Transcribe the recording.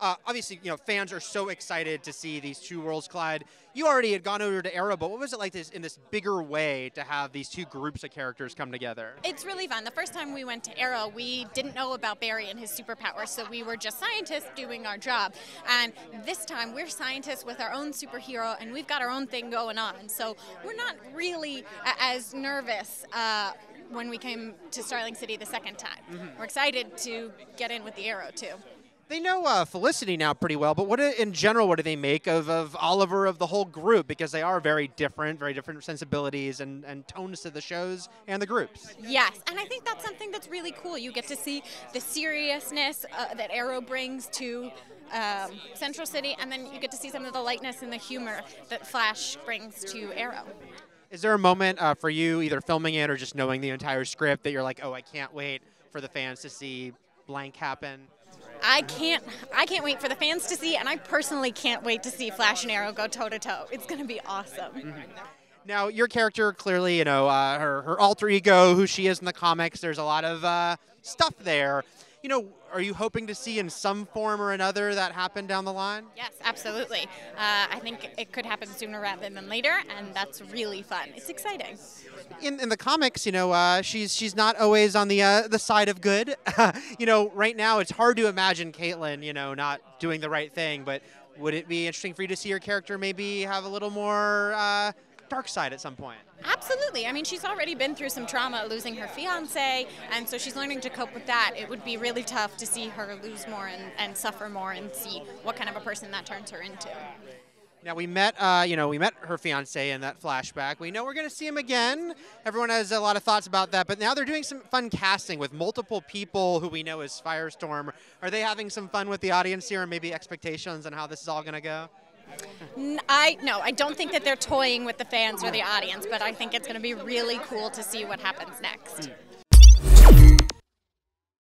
Obviously, fans are so excited to see these two worlds collide. You already had gone over to Arrow, but what was it like in this bigger way to have these two groups of characters come together? It's really fun. The first time we went to Arrow, we didn't know about Barry and his superpowers, so we were just scientists doing our job. And this time, we're scientists with our own superhero, and we've got our own thing going on. So we're not really as nervous when we came to Starling City the second time. We're excited to get in with the Arrow, too. They know Felicity now pretty well, but in general, what do they make of Oliver, of the whole group? Because they are very different sensibilities and tones to the shows and the groups. Yes, and I think that's something that's really cool. You get to see the seriousness that Arrow brings to Central City, and then you get to see some of the lightness and the humor that Flash brings to Arrow. Is there a moment for you, either filming it or just knowing the entire script, that you're like, oh, I can't wait for the fans to see blank happen? I can't wait for the fans to see, and I personally can't wait to see Flash and Arrow go toe-to-toe. It's going to be awesome. Now, your character, clearly, her alter ego, who she is in the comics, there's a lot of stuff there. Are you hoping to see in some form or another that happen down the line? Yes, absolutely. I think it could happen sooner rather than later, and that's really fun. It's exciting. In the comics, she's not always on the side of good. Right now it's hard to imagine Caitlin, not doing the right thing. But would it be interesting for you to see your character maybe have a little more dark side at some point? Absolutely. I mean, she's already been through some trauma losing her fiance, and so she's learning to cope with that. It would be really tough to see her lose more and suffer more and see what kind of a person that turns her into. Now we met her fiance in that flashback. We know we're going to see him again. Everyone has a lot of thoughts about that, but now they're doing some fun casting with multiple people who we know as Firestorm. Are they having some fun with the audience here, and maybe expectations on how this is all going to go? I don't think that they're toying with the fans or the audience, but I think it's going to be really cool to see what happens next.